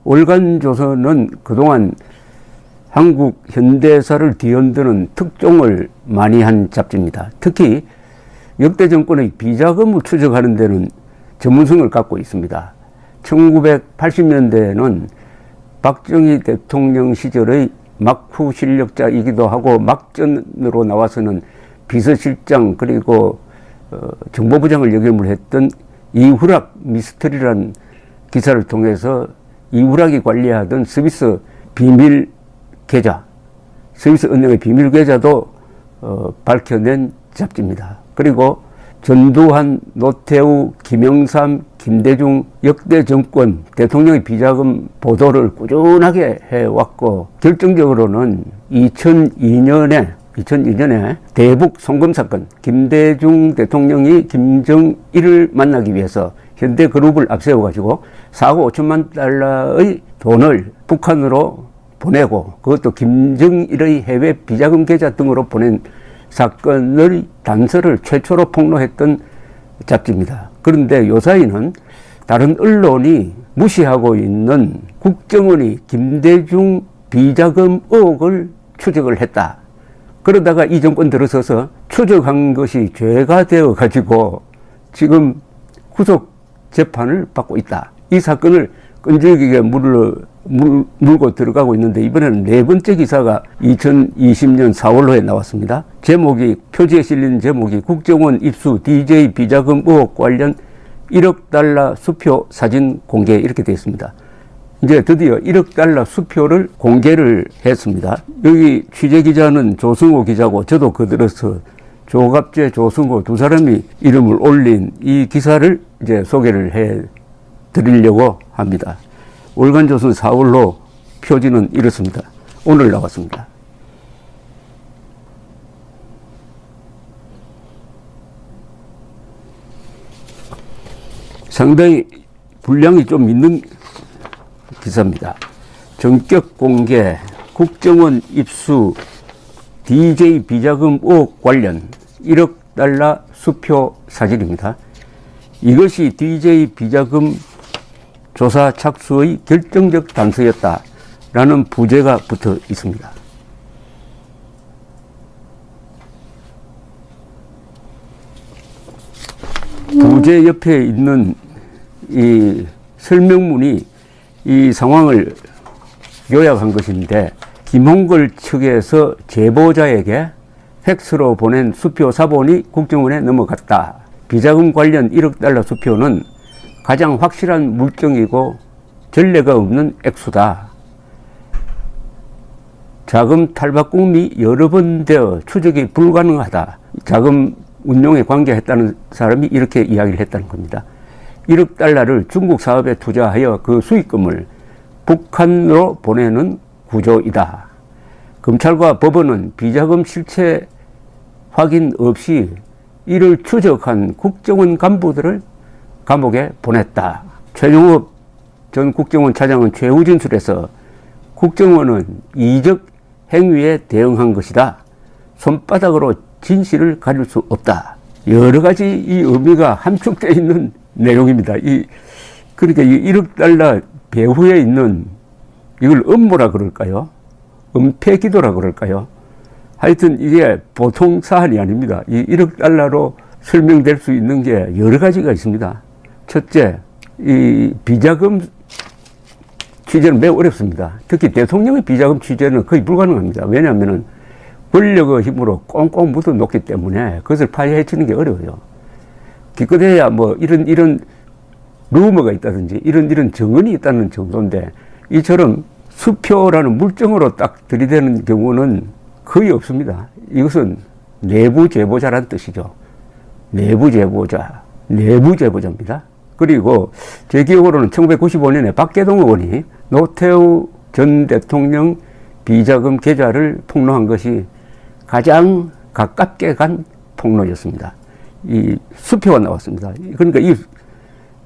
월간조선은 그동안 한국 현대사를 뒤흔드는 특종을 많이 한 잡지입니다. 특히 역대 정권의 비자금을 추적하는 데는 전문성을 갖고 있습니다. 1980년대에는 박정희 대통령 시절의 막후 실력자이기도 하고 막전으로 나와서는 비서실장 그리고 정보부장을 역임을 했던 이후락 미스터리라는 기사를 통해서 이후락이 관리하던 스위스 비밀 계좌, 스위스 은행의 비밀 계좌도 밝혀낸 잡지입니다. 그리고 전두환, 노태우, 김영삼, 김대중 역대 정권 대통령의 비자금 보도를 꾸준하게 해왔고 결정적으로는 2002년에 대북 송금 사건, 김대중 대통령이 김정일을 만나기 위해서 현대그룹을 앞세워가지고 4억 5천만 달러의 돈을 북한으로 보내고 그것도 김정일의 해외 비자금 계좌 등으로 보낸 사건의 단서를 최초로 폭로했던 잡지입니다. 그런데 요사이는 다른 언론이 무시하고 있는 국정원이 김대중 비자금 의혹을 추적을 했다. 그러다가 이 정권 들어서서 추적한 것이 죄가 되어 가지고 지금 구속 재판을 받고 있다. 이 사건을 끈질기게 물고 들어가고 있는데 이번에는 네 번째 기사가 2020년 4월호에 나왔습니다. 제목이, 표지에 실린 제목이 국정원 입수 DJ 비자금 의혹 관련 1억 달러 수표 사진 공개 이렇게 되어 있습니다. 이제 드디어 1억 달러 수표를 공개를 했습니다. 여기 취재기자는 조승호 기자고 저도 거들어서 조갑재, 조승호 두 사람이 이름을 올린 이 기사를 이제 소개를 해 드리려고 합니다. 월간조선 4월호 표지는 이렇습니다. 오늘 나왔습니다. 상당히 분량이 좀 있는 기사입니다. 전격 공개, 국정원 입수, DJ 비자금 의혹 관련 1억 달러 수표 사진입니다. 이것이 DJ 비자금 조사 착수의 결정적 단서였다라는 부제가 붙어 있습니다. 부제 옆에 있는 이 설명문이 이 상황을 요약한 것인데, 김홍걸 측에서 제보자에게 팩스로 보낸 수표 사본이 국정원에 넘어갔다. 비자금 관련 1억 달러 수표는 가장 확실한 물증이고 전례가 없는 액수다. 자금 탈바꿈이 여러 번 되어 추적이 불가능하다. 자금 운용에 관계했다는 사람이 이렇게 이야기를 했다는 겁니다. 1억 달러를 중국 사업에 투자하여 그 수익금을 북한으로 보내는 구조이다. 검찰과 법원은 비자금 실체 확인 없이 이를 추적한 국정원 간부들을 감옥에 보냈다. 최종업 전 국정원 차장은 최후 진술에서 국정원은 이적 행위에 대응한 것이다. 손바닥으로 진실을 가릴 수 없다. 여러 가지 이 의미가 함축되어 있는 내용입니다. 그러니까 이 1억 달러 배후에 있는 이걸 음모라 그럴까요? 은폐기도라 그럴까요? 하여튼 이게 보통 사안이 아닙니다. 이 1억 달러로 설명될 수 있는 게 여러 가지가 있습니다. 첫째, 이 비자금 취재는 매우 어렵습니다. 특히 대통령의 비자금 취재는 거의 불가능합니다. 왜냐하면 권력의 힘으로 꽁꽁 묻어 놓기 때문에 그것을 파헤치는 게 어려워요. 기껏해야 뭐 이런 루머가 있다든지 이런 정언이 있다는 정도인데, 이처럼 수표라는 물증으로 딱 들이대는 경우는 거의 없습니다. 이것은 내부 제보자란 뜻이죠. 내부 제보자입니다. 그리고 제 기억으로는 1995년에 박계동 의원이 노태우 전 대통령 비자금 계좌를 폭로한 것이 가장 가깝게 간 폭로였습니다. 이 수표가 나왔습니다. 그러니까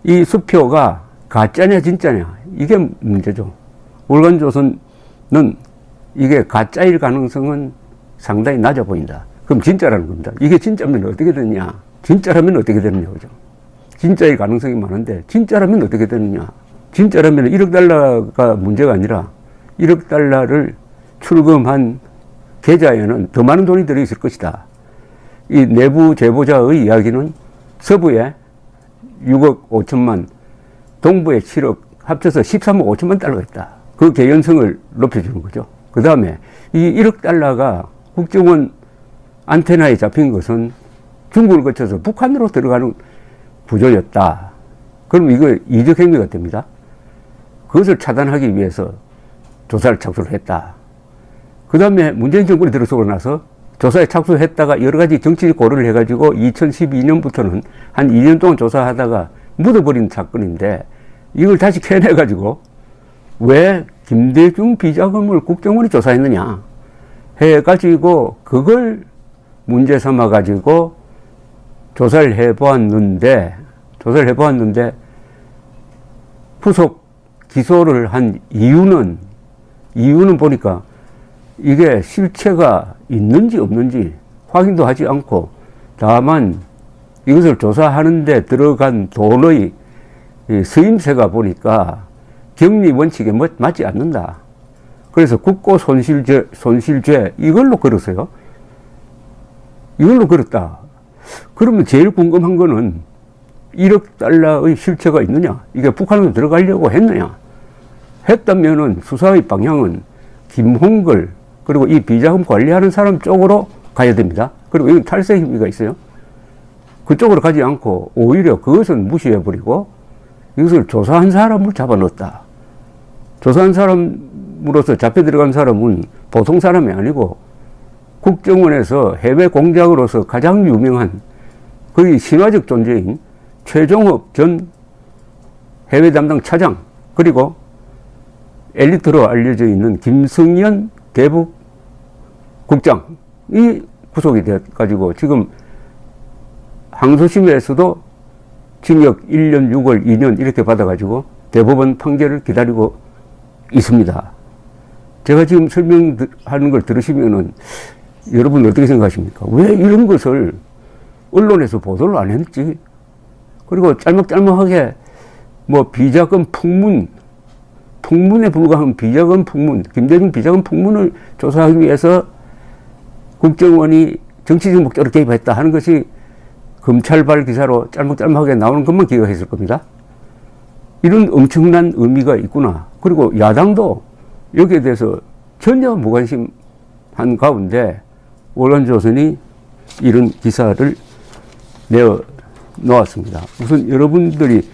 이 수표가 가짜냐 진짜냐 이게 문제죠. 월간조선은 이게 가짜일 가능성은 상당히 낮아 보인다. 그럼 진짜라는 겁니다. 이게 진짜면 어떻게 되느냐? 진짜라면 어떻게 되느냐, 그죠? 진짜일 가능성이 많은데 진짜라면 어떻게 되느냐? 진짜라면 1억 달러가 문제가 아니라 1억 달러를 출금한 계좌에는 더 많은 돈이 들어있을 것이다. 이 내부 제보자의 이야기는 서부에 6억 5천만, 동부에 7억, 합쳐서 13억 5천만 달러가 있다. 그 개연성을 높여주는 거죠. 그 다음에 이 1억 달러가 국정원 안테나에 잡힌 것은 중국을 거쳐서 북한으로 들어가는 구조였다. 그럼 이거 이적 행위가 됩니다. 그것을 차단하기 위해서 조사를 착수를 했다. 그 다음에 문재인 정권이 들어서고 나서 조사에 착수했다가 여러 가지 정치적 고려를 해가지고 2012년부터는 한 2년 동안 조사하다가 묻어버린 사건인데 이걸 다시 캐내가지고 왜 김대중 비자금을 국정원이 조사했느냐 해가지고 그걸 문제 삼아가지고 조사를 해보았는데 후속 기소를 한 이유는 보니까 이게 실체가 있는지 없는지 확인도 하지 않고 다만 이것을 조사하는데 들어간 돈의 수임세가 보니까 격리 원칙에 맞지 않는다. 그래서 국고 손실죄 이걸로 걸었어요. 이걸로 걸었다. 그러면 제일 궁금한 거는 1억 달러의 실체가 있느냐? 이게 북한으로 들어가려고 했느냐? 했다면은 수사의 방향은 김홍걸 그리고 이 비자금 관리하는 사람 쪽으로 가야 됩니다. 그리고 이건 탈세 혐의가 있어요. 그쪽으로 가지 않고 오히려 그것은 무시해버리고 이것을 조사한 사람을 잡아넣었다. 조사한 사람으로서 잡혀 들어간 사람은 보통 사람이 아니고 국정원에서 해외 공작으로서 가장 유명한 거의 신화적 존재인 최종업 전 해외 담당 차장 그리고 엘리트로 알려져 있는 김승연 대북 국장이 구속이 돼가지고 지금 항소심에서도 징역 1년 6월 2년 이렇게 받아가지고 대법원 판결을 기다리고 있습니다. 제가 지금 설명하는 걸 들으시면은 여러분 어떻게 생각하십니까? 왜 이런 것을 언론에서 보도를 안 했지? 그리고 짤막짤막하게 뭐 비자금 풍문에 불과한 비자금 풍문, 김대중 비자금 풍문을 조사하기 위해서 국정원이 정치적 목적으로 개입했다 하는 것이 검찰발 기사로 짤막짤막하게 나오는 것만 기억했을 겁니다. 이런 엄청난 의미가 있구나. 그리고 야당도 여기에 대해서 전혀 무관심한 가운데 월간조선이 이런 기사를 내어 놓았습니다. 우선 여러분들이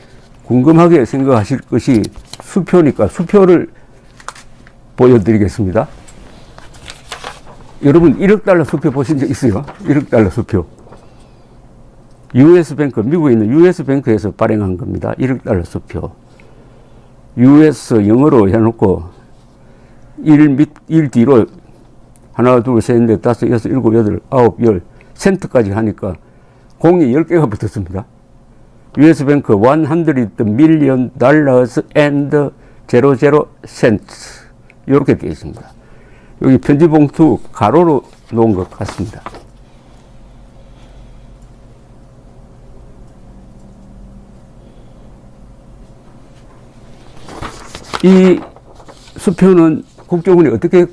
궁금하게 생각하실 것이 수표니까 수표를 보여드리겠습니다. 여러분 1억 달러 수표 보신 적 있어요? 1억 달러 수표. US뱅크, 미국에 있는 US뱅크에서 발행한 겁니다. 1억 달러 수표. US 영어로 해놓고 1 뒤로 하나, 둘, 셋, 넷, 다섯, 여섯, 일곱, 여덟, 아홉, 열 센트까지 하니까 공이 10개가 붙었습니다. US뱅크 100 million dollars and 00 cents 이렇게 되어 있습니다. 여기 편지봉투 가로로 놓은 것 같습니다. 이 수표는 국정원이 어떻게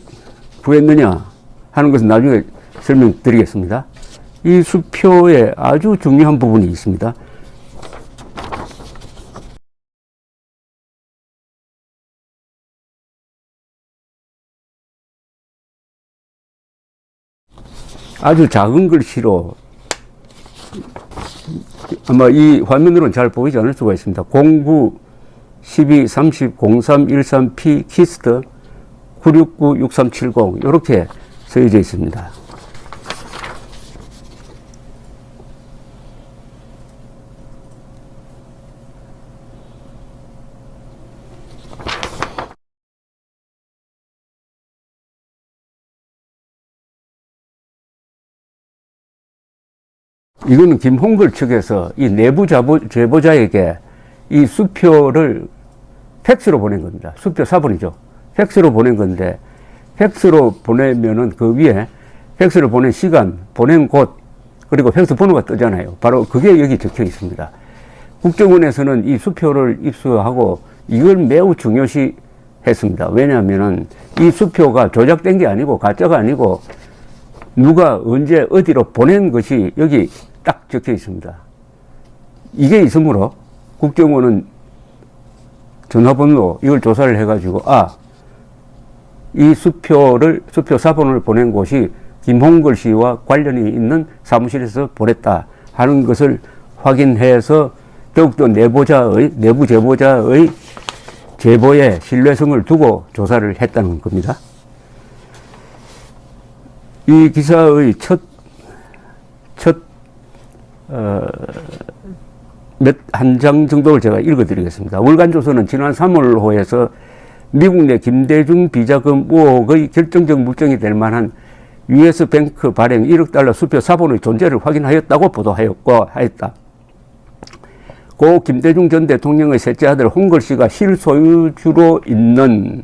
구했느냐 하는 것은 나중에 설명드리겠습니다. 이 수표에 아주 중요한 부분이 있습니다. 아주 작은 글씨로 아마 이 화면으로는 잘 보이지 않을 수가 있습니다. 09 12 30 03 13 P 키스트 969 6370 이렇게 써져 있습니다. 이거는 김홍걸 측에서 이 내부 제보자에게 이 수표를 팩스로 보낸 겁니다. 수표 사본이죠. 팩스로 보낸 건데, 팩스로 보내면은 그 위에 팩스를 보낸 시간, 보낸 곳, 그리고 팩스 번호가 뜨잖아요. 바로 그게 여기 적혀 있습니다. 국정원에서는 이 수표를 입수하고 이걸 매우 중요시 했습니다. 왜냐하면은 이 수표가 조작된 게 아니고 가짜가 아니고 누가 언제 어디로 보낸 것이 여기 딱 적혀 있습니다. 이게 있으므로 국정원은 전화번호 이걸 조사를 해가지고 이 수표 사본을 보낸 곳이 김홍걸 씨와 관련이 있는 사무실에서 보냈다 하는 것을 확인해서 더욱더 내부 제보자의 제보에 신뢰성을 두고 조사를 했다는 겁니다. 이 기사의 한 장 정도를 제가 읽어드리겠습니다. 월간조선은 지난 3월호에서 미국 내 김대중 비자금 의혹의 결정적 물증이 될 만한 US뱅크 발행 1억 달러 수표 사본의 존재를 확인하였다고 보도하였고 하였다. 고 김대중 전 대통령의 셋째 아들 홍걸 씨가 실소유주로 있는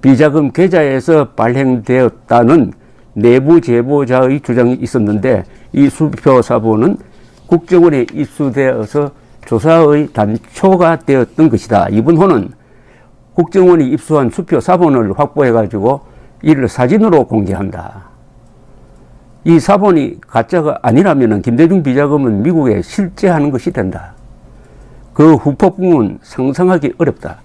비자금 계좌에서 발행되었다는 내부 제보자의 주장이 있었는데 이 수표 사본은 국정원에 입수되어서 조사의 단초가 되었던 것이다. 이번 호는 국정원이 입수한 수표 사본을 확보해가지고 이를 사진으로 공개한다. 이 사본이 가짜가 아니라면 김대중 비자금은 미국에 실제하는 것이 된다. 그 후폭풍은 상상하기 어렵다.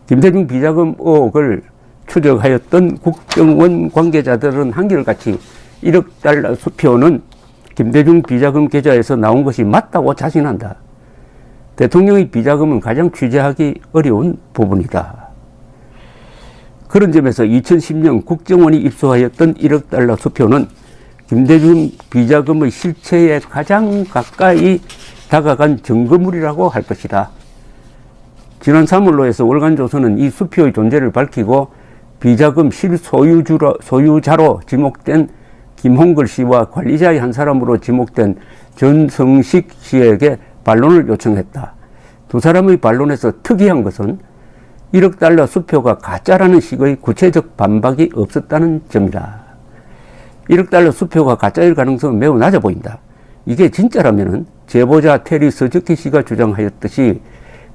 김대중 비자금 의혹을 추적하였던 국정원 관계자들은 한결같이 1억 달러 수표는 김대중 비자금 계좌에서 나온 것이 맞다고 자신한다. 대통령의 비자금은 가장 취재하기 어려운 부분이다. 그런 점에서 2010년 국정원이 입수하였던 1억 달러 수표는 김대중 비자금의 실체에 가장 가까이 다가간 증거물이라고 할 것이다. 지난 3월로에서 월간조선은 이 수표의 존재를 밝히고 비자금 실소유자로 지목된 김홍걸 씨와 관리자의 한 사람으로 지목된 전성식 씨에게 반론을 요청했다. 두 사람의 반론에서 특이한 것은 1억 달러 수표가 가짜라는 식의 구체적 반박이 없었다는 점이다. 1억 달러 수표가 가짜일 가능성은 매우 낮아 보인다. 이게 진짜라면은 제보자 테리 서저키 씨가 주장하였듯이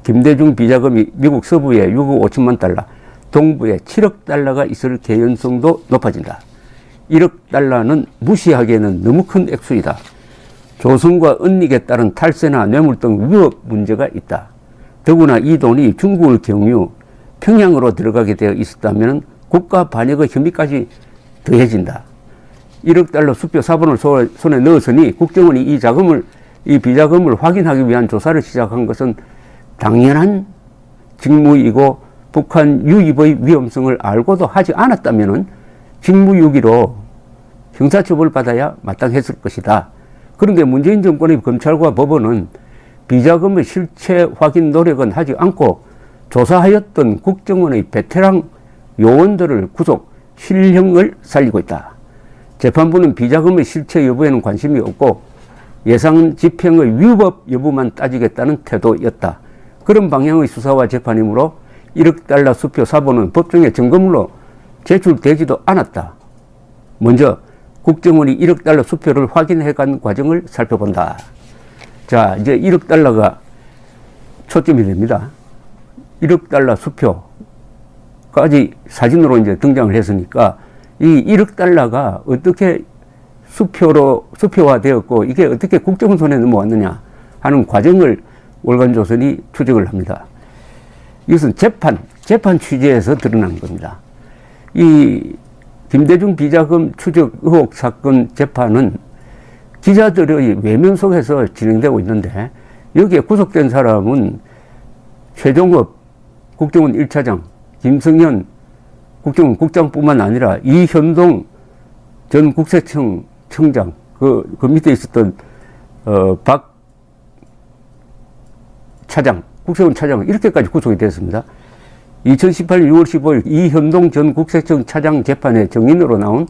김대중 비자금이 미국 서부에 6억 5천만 달러, 동부에 7억 달러가 있을 개연성도 높아진다. 1억 달러는 무시하기에는 너무 큰 액수이다. 조선과 은닉에 따른 탈세나 뇌물 등 위협 문제가 있다. 더구나 이 돈이 중국을 경유 평양으로 들어가게 되어 있었다면 국가 반역의 혐의까지 더해진다. 1억 달러 수표 사본을 손에 넣었으니 국정원이 이 비자금을 확인하기 위한 조사를 시작한 것은 당연한 직무이고 북한 유입의 위험성을 알고도 하지 않았다면 직무유기로 형사처벌 받아야 마땅했을 것이다. 그런데 문재인 정권의 검찰과 법원은 비자금의 실체 확인 노력은 하지 않고 조사하였던 국정원의 베테랑 요원들을 구속, 실형을 살리고 있다. 재판부는 비자금의 실체 여부에는 관심이 없고 예상 집행의 위법 여부만 따지겠다는 태도였다. 그런 방향의 수사와 재판이므로 1억 달러 수표 사본은 법정에 증거물로 제출되지도 않았다. 먼저 국정원이 1억 달러 수표를 확인해간 과정을 살펴본다. 자, 이제 1억 달러가 초점이 됩니다. 1억 달러 수표까지 사진으로 이제 등장을 했으니까 이 1억 달러가 어떻게 수표화되었고 이게 어떻게 국정원 손에 넘어왔느냐 하는 과정을 월간조선이 추적을 합니다. 이것은 재판 취재에서 드러난 겁니다. 이 김대중 비자금 추적 의혹 사건 재판은 기자들의 외면 속에서 진행되고 있는데 여기에 구속된 사람은 최종업 국정원 1차장, 김성현 국정원 국장뿐만 아니라 이현동 전 국세청 청장, 그 밑에 있었던 박 차장, 국세원 차장 이렇게까지 구속이 됐습니다. 2018년 6월 15일 이현동 전 국세청 차장 재판에 증인으로 나온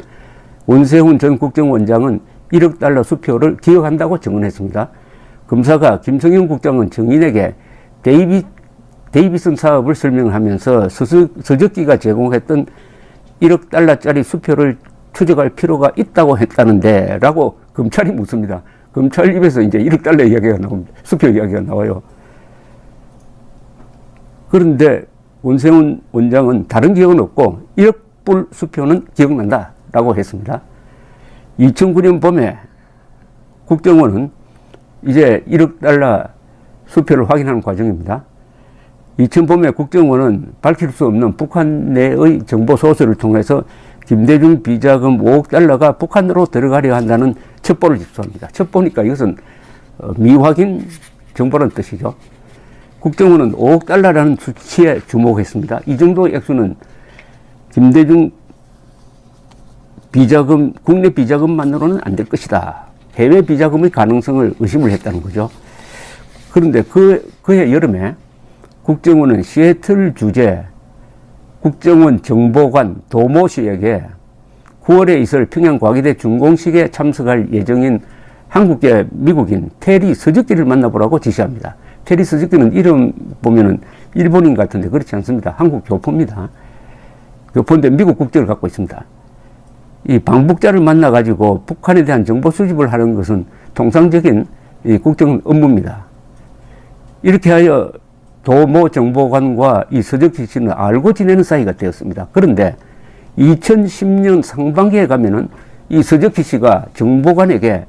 원세훈 전 국정원장은 1억 달러 수표를 기억한다고 증언했습니다. 검사가 김성현 국장은 증인에게 데이비슨 사업을 설명하면서 서적기가 제공했던 1억 달러짜리 수표를 추적할 필요가 있다고 했다는데 라고 검찰이 묻습니다. 검찰 입에서 이제 1억 달러 이야기가 나옵니다. 수표 이야기가 나와요. 그런데 원세훈 원장은 다른 기억은 없고 1억 불 수표는 기억난다라고 했습니다. 2009년 봄에 국정원은 이제 1억 달러 수표를 확인하는 과정입니다. 2000봄에 국정원은 밝힐 수 없는 북한 내의 정보 소스를 통해서 김대중 비자금 5억 달러가 북한으로 들어가려 한다는 첩보를 집수합니다. 첩보니까 이것은 미확인 정보라는 뜻이죠. 국정원은 5억 달러라는 수치에 주목했습니다. 이 정도 액수는 김대중 비자금, 국내 비자금만으로는 안 될 것이다. 해외 비자금의 가능성을 의심을 했다는 거죠. 그런데 그해 여름에 국정원은 시애틀 주재 국정원 정보관 도모 씨에게 9월에 있을 평양과기대 준공식에 참석할 예정인 한국계 미국인 테리 서적기를 만나보라고 지시합니다. 테리 서적기는 이름 보면은 일본인 같은데 그렇지 않습니다. 한국 교포입니다. 교포인데 미국 국적을 갖고 있습니다. 이 방북자를 만나가지고 북한에 대한 정보 수집을 하는 것은 통상적인 이 국정 업무입니다. 이렇게 하여 도모 정보관과 이 서적기 씨는 알고 지내는 사이가 되었습니다. 그런데 2010년 상반기에 가면은 이 서적기 씨가 정보관에게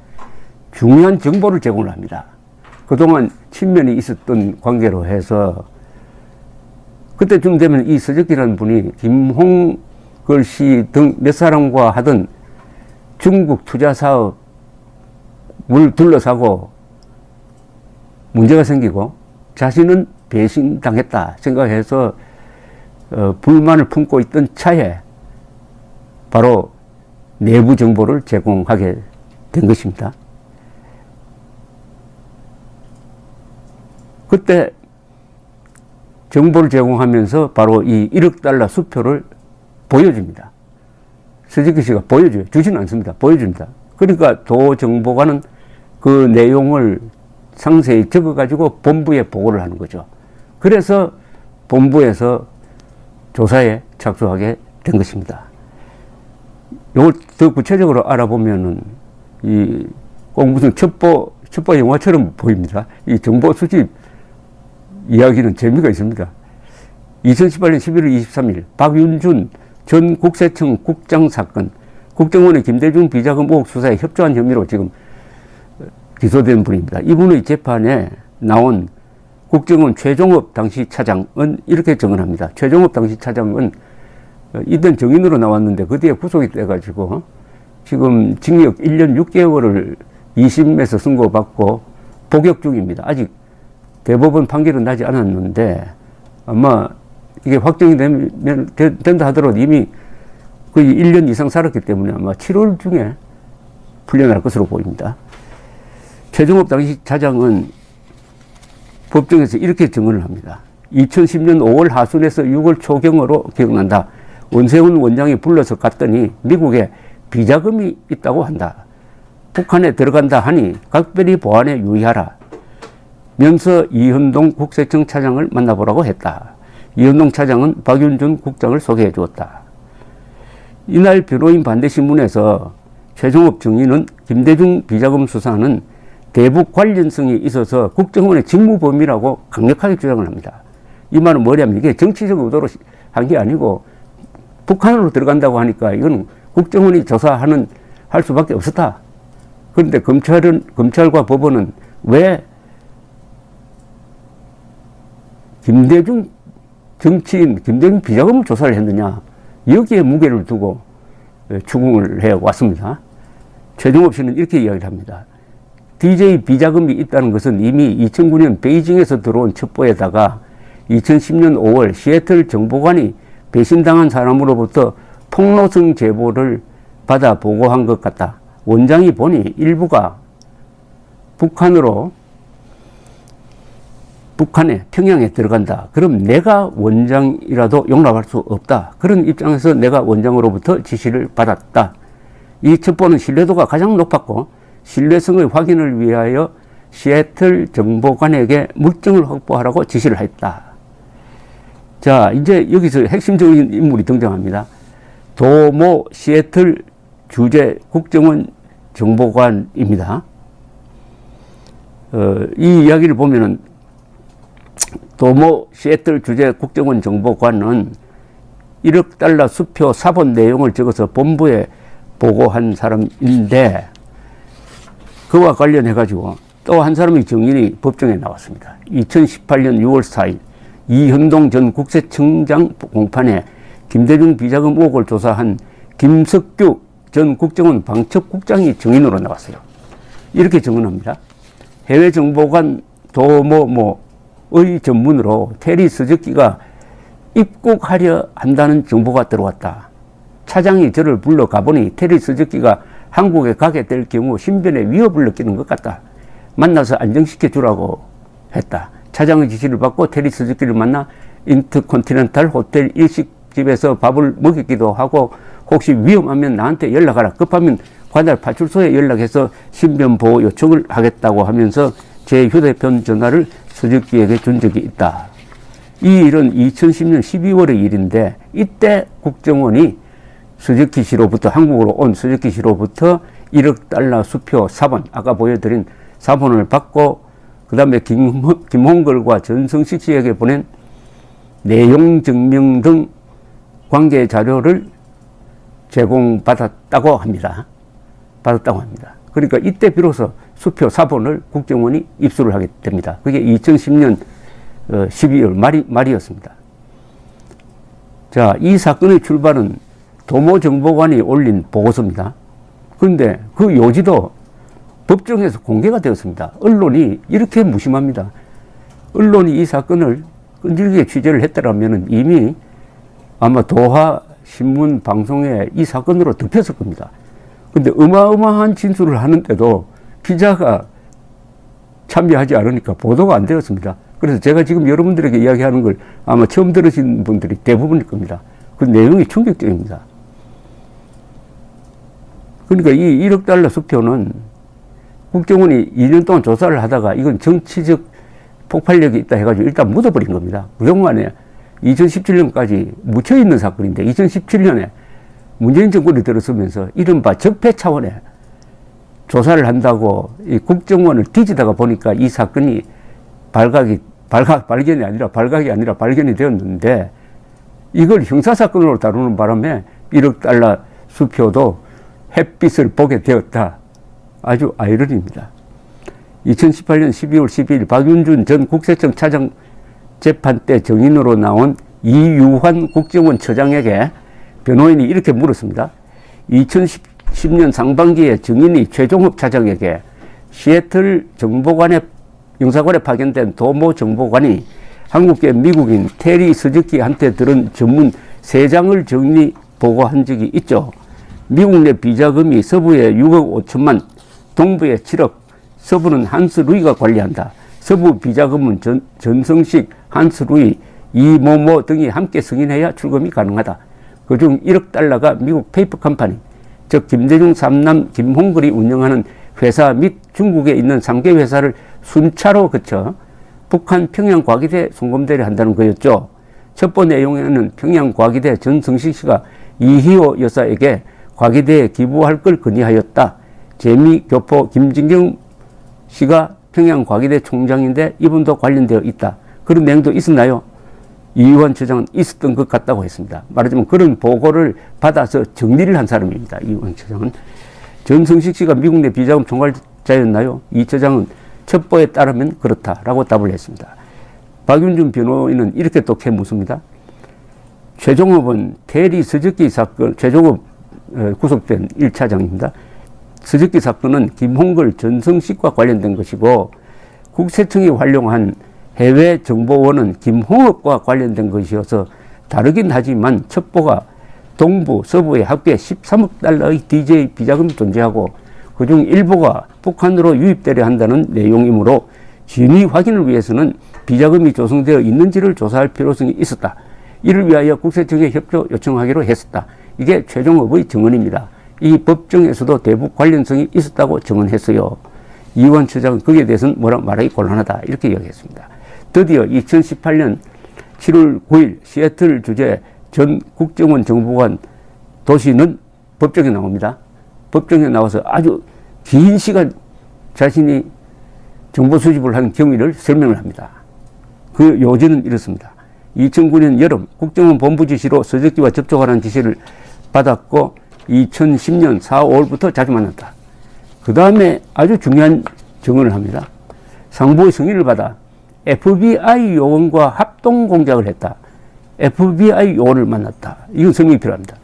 중요한 정보를 제공을 합니다. 그동안 친면이 있었던 관계로 해서 그때쯤 되면 이 서적기라는 분이 김홍걸 씨 등 몇 사람과 하던 중국 투자 사업을 둘러싸고 문제가 생기고 자신은 배신당했다 생각해서 불만을 품고 있던 차에 바로 내부 정보를 제공하게 된 것입니다. 그때 정보를 제공하면서 바로 이 1억 달러 수표를 보여줍니다. 서적기 씨가 보여줘요. 주지는 않습니다. 보여줍니다. 그러니까 도정보관은 그 내용을 상세히 적어가지고 본부에 보고를 하는 거죠. 그래서 본부에서 조사에 착수하게 된 것입니다. 이걸 더 구체적으로 알아보면은 꼭 무슨 첩보 영화처럼 보입니다. 이 정보 수집 이야기는 재미가 있습니다. 2018년 11월 23일 박윤준 전 국세청 국장 사건, 국정원의 김대중 비자금 의혹 수사에 협조한 혐의로 지금 기소된 분입니다. 이분의 재판에 나온 국정원 최종업 당시 차장은 이렇게 증언합니다. 최종업 당시 차장은 이때 정인으로 나왔는데 그 뒤에 구속이 돼가지고 지금 징역 1년 6개월을 2심에서 선고받고 복역 중입니다. 아직 대법원 판결은 나지 않았는데 아마 이게 확정이 된다 하더라도 이미 거의 1년 이상 살았기 때문에 아마 7월 중에 풀려날 것으로 보입니다. 최종업 당시 차장은 법정에서 이렇게 증언을 합니다. 2010년 5월 하순에서 6월 초경으로 기억난다. 원세훈 원장이 불러서 갔더니 미국에 비자금이 있다고 한다. 북한에 들어간다 하니 각별히 보안에 유의하라. 면서 이현동 국세청 차장을 만나보라고 했다. 이현동 차장은 박윤준 국장을 소개해 주었다. 이날 변호인 반대신문에서 최종업 증인은 김대중 비자금 수사는 대북 관련성이 있어서 국정원의 직무 범위라고 강력하게 주장을 합니다. 이 말은 뭐냐면 이게 정치적 의도로 한 게 아니고 북한으로 들어간다고 하니까 이건 국정원이 할 수밖에 없었다. 그런데 검찰과 법원은 왜 김대중 정치인, 김대중 비자금을 조사를 했느냐. 여기에 무게를 두고 추궁을 해 왔습니다. 최종업 씨는 이렇게 이야기를 합니다. DJ 비자금이 있다는 것은 이미 2009년 베이징에서 들어온 첩보에다가 2010년 5월 시애틀 정보관이 배신당한 사람으로부터 폭로성 제보를 받아 보고한 것 같다. 원장이 보니 일부가 북한에 평양에 들어간다. 그럼 내가 원장이라도 용납할 수 없다. 그런 입장에서 내가 원장으로부터 지시를 받았다. 이 첩보는 신뢰도가 가장 높았고 신뢰성의 확인을 위하여 시애틀 정보관에게 물증을 확보하라고 지시를 했다. 자, 이제 여기서 핵심적인 인물이 등장합니다. 도모 시애틀 주재 국정원 정보관입니다. 이 이야기를 보면은 도모 시애틀 주재 국정원 정보관은 1억 달러 수표 사본 내용을 적어서 본부에 보고한 사람인데, 그와 관련해가지고 또 한 사람의 증인이 법정에 나왔습니다. 2018년 6월 4일 이현동 전 국세청장 공판에 김대중 비자금 의혹을 조사한 김석규 전 국정원 방첩국장이 증인으로 나왔어요. 이렇게 증언합니다. 해외정보관 도모모의 전문으로 테리 서적기가 입국하려 한다는 정보가 들어왔다. 차장이 저를 불러 가보니 테리 서적기가 한국에 가게 될 경우 신변에 위협을 느끼는 것 같다. 만나서 안정시켜 주라고 했다. 차장의 지시를 받고 테리 서적기를 만나 인터컨티넨탈 호텔 일식집에서 밥을 먹이기도 하고, 혹시 위험하면 나한테 연락하라. 급하면 관할 파출소에 연락해서 신변보호 요청을 하겠다고 하면서 제 휴대폰 전화를 서적기에게 준 적이 있다. 이 일은 2010년 12월의 일인데, 이때 국정원이 서적기 씨로부터, 한국으로 온 서적기 씨로부터 1억 달러 수표 4번, 아까 보여드린 4번을 받고, 그 다음에 김홍걸과 전성식 씨에게 보낸 내용 증명 등 관계 자료를 제공받았다고 합니다. 그러니까 이때 비로소 수표 4번을 국정원이 입수를 하게 됩니다. 그게 2010년 12월 말이었습니다. 자, 이 사건의 출발은 도모정보관이 올린 보고서입니다. 그런데 그 요지도 법정에서 공개가 되었습니다. 언론이 이렇게 무심합니다. 언론이 이 사건을 끈질기게 취재를 했더라면 이미 아마 도하 신문 방송에 이 사건으로 덮였을 겁니다. 근데 어마어마한 진술을 하는데도 기자가 참여하지 않으니까 보도가 안 되었습니다. 그래서 제가 지금 여러분들에게 이야기하는 걸 아마 처음 들으신 분들이 대부분일 겁니다. 그 내용이 충격적입니다. 그러니까 이 1억 달러 수표는 국정원이 2년 동안 조사를 하다가 이건 정치적 폭발력이 있다 해가지고 일단 묻어버린 겁니다. 그동안에 2017년까지 묻혀있는 사건인데, 2017년에 문재인 정권이 들어서면서 이른바 적폐 차원의 조사를 한다고 이 국정원을 뒤지다가 보니까 이 사건이 발각이 아니라 발견이 되었는데, 이걸 형사사건으로 다루는 바람에 1억 달러 수표도 햇빛을 보게 되었다. 아주 아이러니입니다. 2018년 12월 12일 박윤준 전 국세청 차장 재판 때 증인으로 나온 이유환 국정원 처장에게 변호인이 이렇게 물었습니다. 2010년 상반기에 증인이 최종업 차장에게 시애틀 정보관에 영사관에 파견된 도모 정보관이 한국계 미국인 테리 서적기한테 들은 전문 3장을 정리 보고한 적이 있죠. 미국 내 비자금이 서부에 6억 5천만, 동부에 7억, 서부는 한스 루이가 관리한다. 서부 비자금은 전성식, 한스 루이, 이모모 등이 함께 승인해야 출금이 가능하다. 그중 1억 달러가 미국 페이퍼 컴퍼니, 즉 김대중 3남 김홍걸이 운영하는 회사 및 중국에 있는 3개 회사를 순차로 거쳐 북한 평양과기대에 송금되려 한다는 거였죠. 첩보 내용에는 평양과기대 전성식 씨가 이희호 여사에게 과기대에 기부할 걸 건의하였다. 재미교포 김진경 씨가 평양과기대 총장인데 이분도 관련되어 있다. 그런 내용도 있었나요? 이유환 처장은 있었던 것 같다고 했습니다. 말하자면 그런 보고를 받아서 정리를 한 사람입니다. 이유환 처장은. 전성식 씨가 미국 내 비자금 총괄자였나요? 이 처장은 첩보에 따르면 그렇다라고 답을 했습니다. 박윤준 변호인은 이렇게 또 캐묻습니다. 최종업은 테리 서적기 사건, 최종업 구속된 1차장입니다. 서적기 사건은 김홍걸 전성식과 관련된 것이고, 국세청이 활용한 해외 정보원은 김홍업과 관련된 것이어서 다르긴 하지만 첩보가 동부, 서부에 합계 13억 달러의 DJ 비자금이 존재하고 그중 일부가 북한으로 유입되려 한다는 내용이므로 진위 확인을 위해서는 비자금이 조성되어 있는지를 조사할 필요성이 있었다. 이를 위하여 국세청에 협조 요청하기로 했었다. 이게 최종업의 증언입니다. 이 법정에서도 대북 관련성이 있었다고 증언했어요. 이완 처장은 거기에 대해서는 뭐라 말하기 곤란하다. 이렇게 이야기했습니다. 드디어 2018년 7월 9일 시애틀 주재 전 국정원 정보관 도시는 법정에 나옵니다. 법정에 나와서 아주 긴 시간 자신이 정보 수집을 한 경위를 설명을 합니다. 그 요지는 이렇습니다. 2009년 여름 국정원 본부 지시로 서적기와 접촉하라는 지시를 받았고 2010년 4, 5월부터 자주 만났다. 그 다음에 아주 중요한 증언을 합니다. 상부의 승인을 받아 FBI 요원과 합동 공작을 했다. FBI 요원을 만났다. 이건 설명이 필요합니다.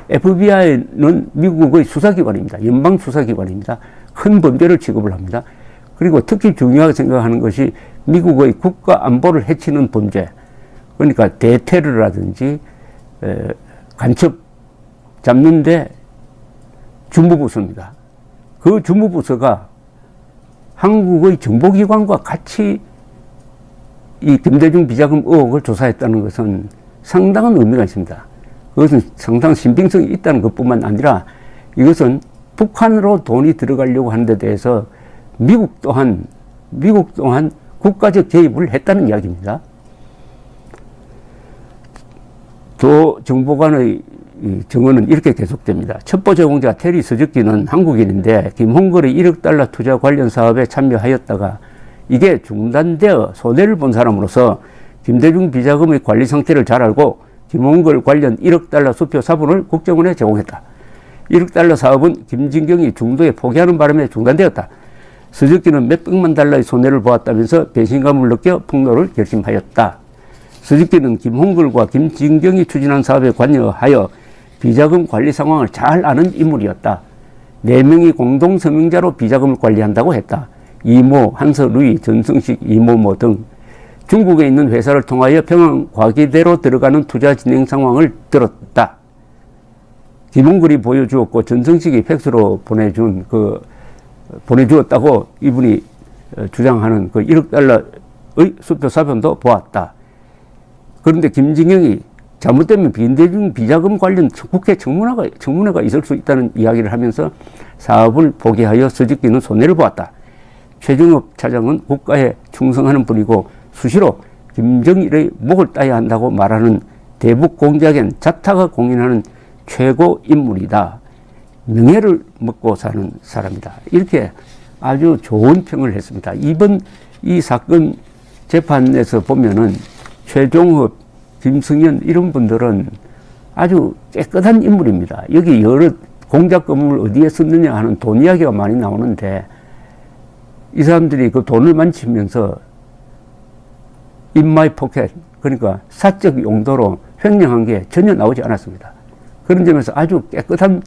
FBI는 미국의 수사기관입니다. 연방수사기관입니다. 큰 범죄를 취급을 합니다. 그리고 특히 중요하게 생각하는 것이 미국의 국가 안보를 해치는 범죄, 그러니까 대테러라든지 간첩 잡는데 주무부서입니다. 그 주무부서가 한국의 정보기관과 같이 이 김대중 비자금 의혹을 조사했다는 것은 상당한 의미가 있습니다. 그것은 상당한 신빙성이 있다는 것뿐만 아니라 이것은 북한으로 돈이 들어가려고 하는 데 대해서 미국 또한 국가적 개입을 했다는 이야기입니다. 조 정보관의 증언은 이렇게 계속됩니다. 첩보 제공자 테리 서적기는 한국인인데 김홍걸의 1억 달러 투자 관련 사업에 참여하였다가 이게 중단되어 손해를 본 사람으로서 김대중 비자금의 관리 상태를 잘 알고 김홍걸 관련 1억 달러 수표 사본을 국정원에 제공했다. 1억 달러 사업은 김진경이 중도에 포기하는 바람에 중단되었다. 서적기는 몇백만 달러의 손해를 보았다면서 배신감을 느껴 폭로를 결심하였다. 서적기는 김홍걸과 김진경이 추진한 사업에 관여하여 비자금 관리 상황을 잘 아는 인물이었다. 4명이 공동 서명자로 비자금을 관리한다고 했다. 이모, 한서루이, 전성식, 이모모 등 중국에 있는 회사를 통하여 평양 과기대로 들어가는 투자 진행 상황을 들었다. 김홍걸이 보여주었고 전성식이 팩스로 보내주었다고 이분이 주장하는 그 1억 달러의 수표 사본도 보았다. 그런데 김진경이 잘못되면 김대중 비자금 관련 국회 청문회가 있을 수 있다는 이야기를 하면서 사업을 포기하여 서적기는 손해를 보았다. 최종업 차장은 국가에 충성하는 분이고 수시로 김정일의 목을 따야 한다고 말하는 대북 공작엔 자타가 공인하는 최고 인물이다. 명예를 먹고 사는 사람이다. 이렇게 아주 좋은 평을 했습니다. 이번 이 사건 재판에서 보면은 최종업, 김승현 이런 분들은 아주 깨끗한 인물입니다. 여기 여러 공작금을 어디에 썼느냐 하는 돈 이야기가 많이 나오는데 이 사람들이 그 돈을 만지면서 in my pocket, 그러니까 사적 용도로 횡령한 게 전혀 나오지 않았습니다. 그런 점에서 아주 깨끗한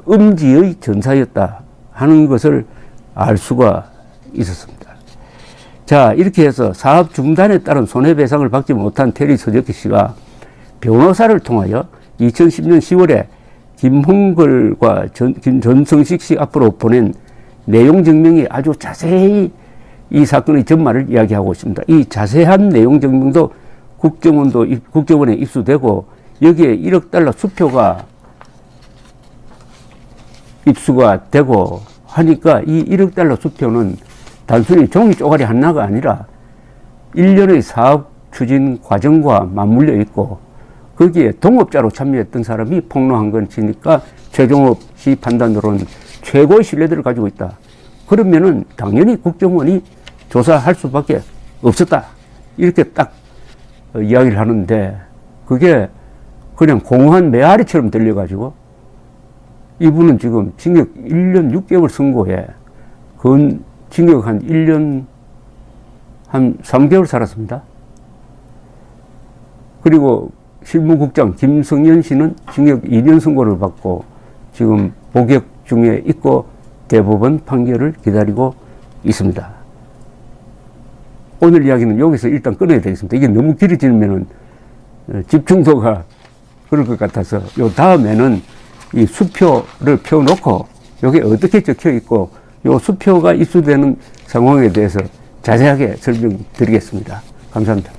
음지의 전사였다 하는 것을 알 수가 있었습니다. 자, 이렇게 해서 사업 중단에 따른 손해배상을 받지 못한 테리 서적기 씨가 변호사를 통하여 2010년 10월에 김홍걸과 전성식 씨 앞으로 보낸 내용 증명이 아주 자세히 이 사건의 전말을 이야기하고 있습니다. 이 자세한 내용 증명도 국정원에 입수되고 여기에 1억 달러 수표가 입수가 되고 하니까 이 1억 달러 수표는 단순히 종이 쪼가리 하나가 아니라 1년의 사업 추진 과정과 맞물려 있고 거기에 동업자로 참여했던 사람이 폭로한 것이니까 최종업 씨 판단으로는 최고의 신뢰도를 가지고 있다. 그러면은 당연히 국정원이 조사할 수밖에 없었다. 이렇게 딱 이야기를 하는데 그게 그냥 공허한 메아리처럼 들려가지고 이분은 지금 징역 1년 6개월 선고에 징역 한 1년 한 3개월 살았습니다. 그리고 실무국장 김성현 씨는 징역 2년 선고를 받고 지금 복역 중에 있고 대법원 판결을 기다리고 있습니다. 오늘 이야기는 여기서 일단 끊어야 되겠습니다. 이게 너무 길어지면은 집중도가 그럴 것 같아서 요 다음에는 이 수표를 펴놓고 여기 어떻게 적혀 있고 요 수표가 입수되는 상황에 대해서 자세하게 설명드리겠습니다. 감사합니다.